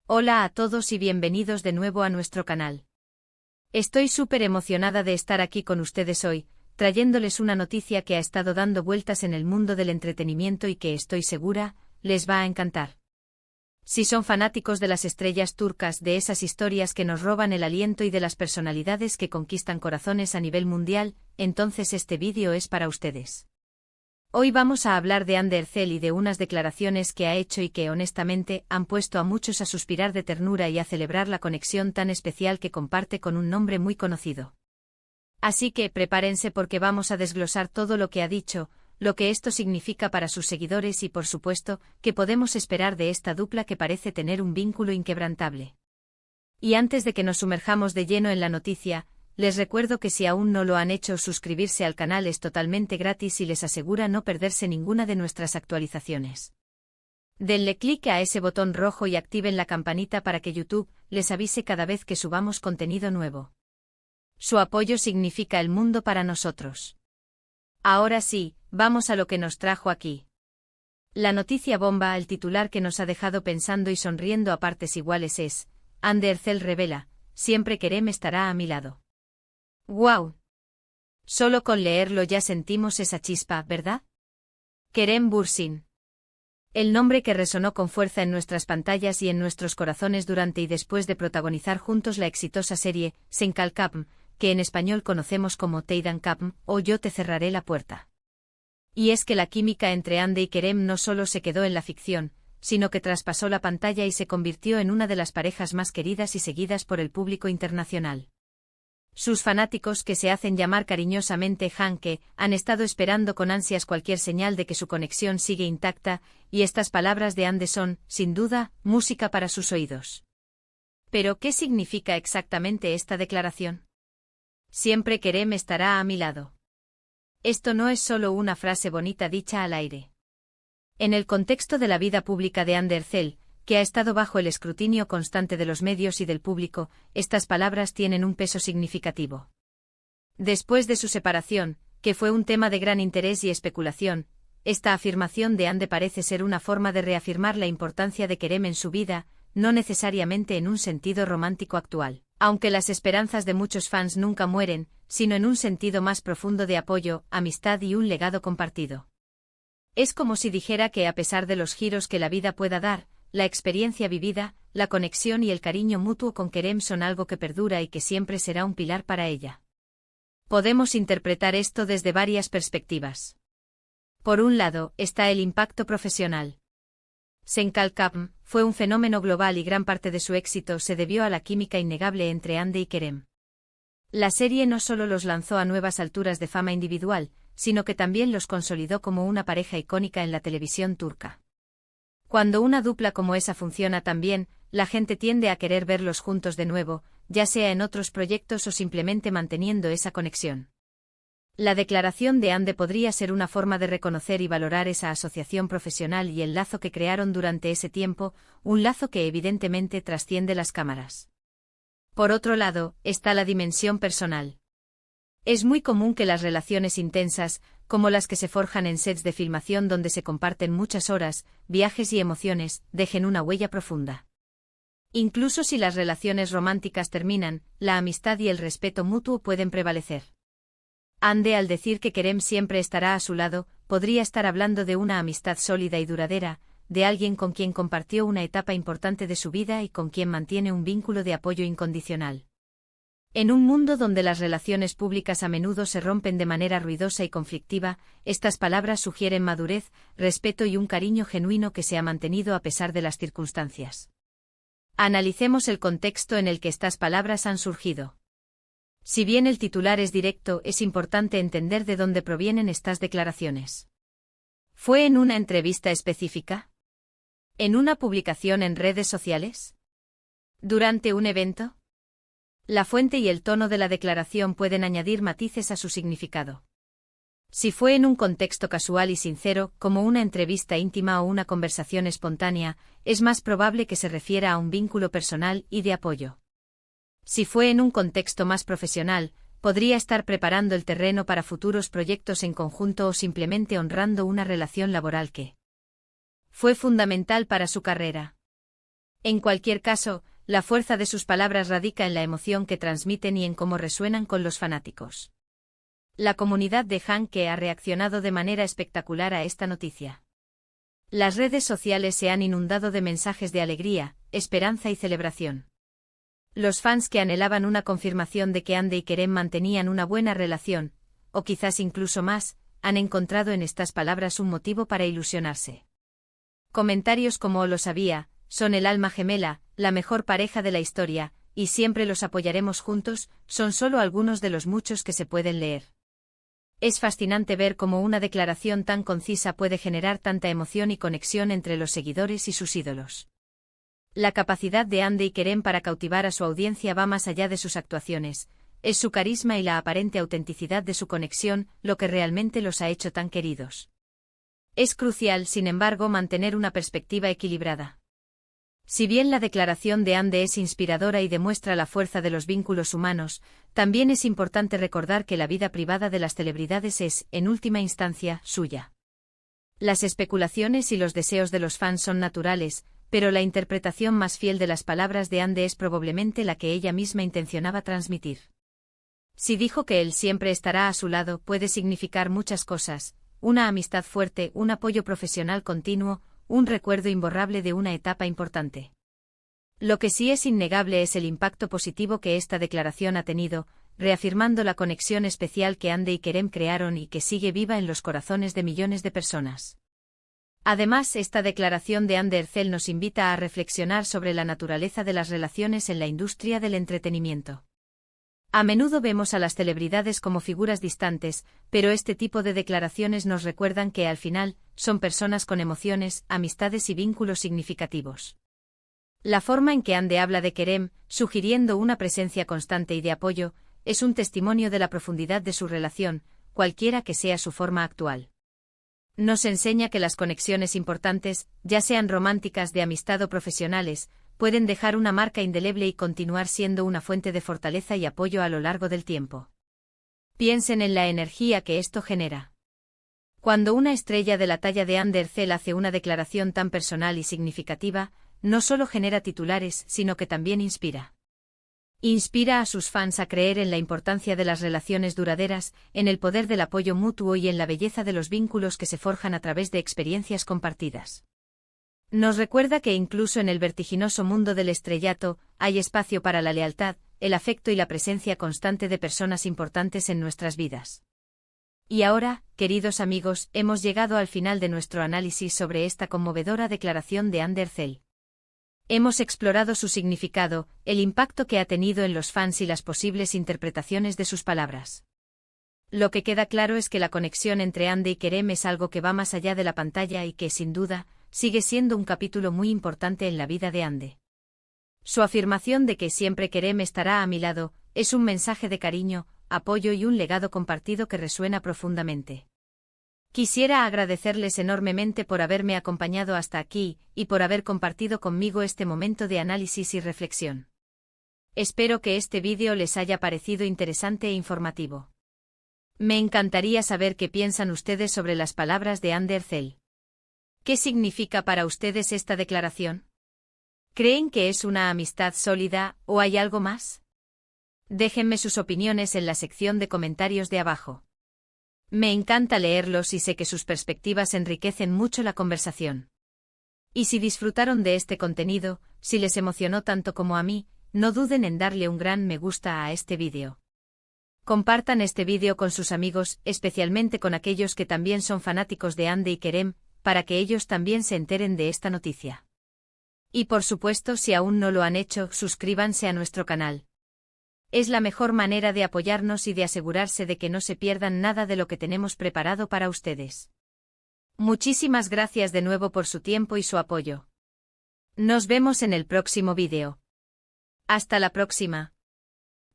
Hola a todos y bienvenidos de nuevo a nuestro canal. Estoy súper emocionada de estar aquí con ustedes hoy, trayéndoles una noticia que ha estado dando vueltas en el mundo del entretenimiento y que estoy segura, les va a encantar. Si son fanáticos de las estrellas turcas, de esas historias que nos roban el aliento y de las personalidades que conquistan corazones a nivel mundial, entonces este vídeo es para ustedes. Hoy vamos a hablar de Hande Erçel y de unas declaraciones que ha hecho y que honestamente han puesto a muchos a suspirar de ternura y a celebrar la conexión tan especial que comparte con un nombre muy conocido. Así que prepárense porque vamos a desglosar todo lo que ha dicho, lo que esto significa para sus seguidores y por supuesto, qué podemos esperar de esta dupla que parece tener un vínculo inquebrantable. Y antes de que nos sumerjamos de lleno en la noticia, les recuerdo que si aún no lo han hecho, suscribirse al canal es totalmente gratis y les asegura no perderse ninguna de nuestras actualizaciones. Denle clic a ese botón rojo y activen la campanita para que YouTube les avise cada vez que subamos contenido nuevo. Su apoyo significa el mundo para nosotros. Ahora sí, vamos a lo que nos trajo aquí. La noticia bomba, el titular que nos ha dejado pensando y sonriendo a partes iguales es: Hande Erçel revela, siempre Kerem estará a mi lado. ¡Guau! Solo con leerlo ya sentimos esa chispa, ¿verdad? Kerem Bürsin. El nombre que resonó con fuerza en nuestras pantallas y en nuestros corazones durante y después de protagonizar juntos la exitosa serie Sen Kalkapm, que en español conocemos como Teydan Kapm o Yo te cerraré la puerta. Y es que la química entre Hande y Kerem no solo se quedó en la ficción, sino que traspasó la pantalla y se convirtió en una de las parejas más queridas y seguidas por el público internacional. Sus fanáticos, que se hacen llamar cariñosamente Hanke, han estado esperando con ansias cualquier señal de que su conexión sigue intacta, y estas palabras de Hande son, sin duda, música para sus oídos. ¿Pero qué significa exactamente esta declaración? Siempre Kerem estará a mi lado. Esto no es solo una frase bonita dicha al aire. En el contexto de la vida pública de Hande Erçel, que ha estado bajo el escrutinio constante de los medios y del público, estas palabras tienen un peso significativo. Después de su separación, que fue un tema de gran interés y especulación, esta afirmación de Hande parece ser una forma de reafirmar la importancia de Kerem en su vida, no necesariamente en un sentido romántico actual, aunque las esperanzas de muchos fans nunca mueren, sino en un sentido más profundo de apoyo, amistad y un legado compartido. Es como si dijera que a pesar de los giros que la vida pueda dar, la experiencia vivida, la conexión y el cariño mutuo con Kerem son algo que perdura y que siempre será un pilar para ella. Podemos interpretar esto desde varias perspectivas. Por un lado, está el impacto profesional. Sen Kalkapm fue un fenómeno global y gran parte de su éxito se debió a la química innegable entre Hande y Kerem. La serie no solo los lanzó a nuevas alturas de fama individual, sino que también los consolidó como una pareja icónica en la televisión turca. Cuando una dupla como esa funciona tan bien, la gente tiende a querer verlos juntos de nuevo, ya sea en otros proyectos o simplemente manteniendo esa conexión. La declaración de Hande podría ser una forma de reconocer y valorar esa asociación profesional y el lazo que crearon durante ese tiempo, un lazo que evidentemente trasciende las cámaras. Por otro lado, está la dimensión personal. Es muy común que las relaciones intensas, como las que se forjan en sets de filmación donde se comparten muchas horas, viajes y emociones, dejen una huella profunda. Incluso si las relaciones románticas terminan, la amistad y el respeto mutuo pueden prevalecer. Hande, al decir que Kerem siempre estará a su lado, podría estar hablando de una amistad sólida y duradera, de alguien con quien compartió una etapa importante de su vida y con quien mantiene un vínculo de apoyo incondicional. En un mundo donde las relaciones públicas a menudo se rompen de manera ruidosa y conflictiva, estas palabras sugieren madurez, respeto y un cariño genuino que se ha mantenido a pesar de las circunstancias. Analicemos el contexto en el que estas palabras han surgido. Si bien el titular es directo, es importante entender de dónde provienen estas declaraciones. ¿Fue en una entrevista específica? ¿En una publicación en redes sociales? ¿Durante un evento? La fuente y el tono de la declaración pueden añadir matices a su significado. Si fue en un contexto casual y sincero, como una entrevista íntima o una conversación espontánea, es más probable que se refiera a un vínculo personal y de apoyo. Si fue en un contexto más profesional, podría estar preparando el terreno para futuros proyectos en conjunto o simplemente honrando una relación laboral que fue fundamental para su carrera. En cualquier caso, la fuerza de sus palabras radica en la emoción que transmiten y en cómo resuenan con los fanáticos. La comunidad de Hanke ha reaccionado de manera espectacular a esta noticia. Las redes sociales se han inundado de mensajes de alegría, esperanza y celebración. Los fans que anhelaban una confirmación de que Ande y Kerem mantenían una buena relación, o quizás incluso más, han encontrado en estas palabras un motivo para ilusionarse. Comentarios como "Oh, lo sabía", "son el alma gemela", "la mejor pareja de la historia", y "siempre los apoyaremos juntos", son solo algunos de los muchos que se pueden leer. Es fascinante ver cómo una declaración tan concisa puede generar tanta emoción y conexión entre los seguidores y sus ídolos. La capacidad de Ande y Kerem para cautivar a su audiencia va más allá de sus actuaciones, es su carisma y la aparente autenticidad de su conexión lo que realmente los ha hecho tan queridos. Es crucial, sin embargo, mantener una perspectiva equilibrada. Si bien la declaración de Ande es inspiradora y demuestra la fuerza de los vínculos humanos, también es importante recordar que la vida privada de las celebridades es, en última instancia, suya. Las especulaciones y los deseos de los fans son naturales, pero la interpretación más fiel de las palabras de Ande es probablemente la que ella misma intencionaba transmitir. Si dijo que él siempre estará a su lado, puede significar muchas cosas: una amistad fuerte, un apoyo profesional continuo, un recuerdo imborrable de una etapa importante. Lo que sí es innegable es el impacto positivo que esta declaración ha tenido, reafirmando la conexión especial que Ande y Kerem crearon y que sigue viva en los corazones de millones de personas. Además, esta declaración de Ande Erçel nos invita a reflexionar sobre la naturaleza de las relaciones en la industria del entretenimiento. A menudo vemos a las celebridades como figuras distantes, pero este tipo de declaraciones nos recuerdan que, al final, son personas con emociones, amistades y vínculos significativos. La forma en que Ande habla de Kerem, sugiriendo una presencia constante y de apoyo, es un testimonio de la profundidad de su relación, cualquiera que sea su forma actual. Nos enseña que las conexiones importantes, ya sean románticas, de amistad o profesionales, pueden dejar una marca indeleble y continuar siendo una fuente de fortaleza y apoyo a lo largo del tiempo. Piensen en la energía que esto genera. Cuando una estrella de la talla de Ande Erçel hace una declaración tan personal y significativa, no solo genera titulares, sino que también inspira. Inspira a sus fans a creer en la importancia de las relaciones duraderas, en el poder del apoyo mutuo y en la belleza de los vínculos que se forjan a través de experiencias compartidas. Nos recuerda que incluso en el vertiginoso mundo del estrellato, hay espacio para la lealtad, el afecto y la presencia constante de personas importantes en nuestras vidas. Y ahora, queridos amigos, hemos llegado al final de nuestro análisis sobre esta conmovedora declaración de Ande Erçel. Hemos explorado su significado, el impacto que ha tenido en los fans y las posibles interpretaciones de sus palabras. Lo que queda claro es que la conexión entre Ande y Kerem es algo que va más allá de la pantalla y que, sin duda, sigue siendo un capítulo muy importante en la vida de Ande. Su afirmación de que siempre Kerem estará a mi lado, es un mensaje de cariño, apoyo y un legado compartido que resuena profundamente. Quisiera agradecerles enormemente por haberme acompañado hasta aquí, y por haber compartido conmigo este momento de análisis y reflexión. Espero que este vídeo les haya parecido interesante e informativo. Me encantaría saber qué piensan ustedes sobre las palabras de Ande Erçel. ¿Qué significa para ustedes esta declaración? ¿Creen que es una amistad sólida, o hay algo más? Déjenme sus opiniones en la sección de comentarios de abajo. Me encanta leerlos y sé que sus perspectivas enriquecen mucho la conversación. Y si disfrutaron de este contenido, si les emocionó tanto como a mí, no duden en darle un gran me gusta a este vídeo. Compartan este vídeo con sus amigos, especialmente con aquellos que también son fanáticos de Ande y Kerem, para que ellos también se enteren de esta noticia. Y por supuesto, si aún no lo han hecho, suscríbanse a nuestro canal. Es la mejor manera de apoyarnos y de asegurarse de que no se pierdan nada de lo que tenemos preparado para ustedes. Muchísimas gracias de nuevo por su tiempo y su apoyo. Nos vemos en el próximo vídeo. Hasta la próxima.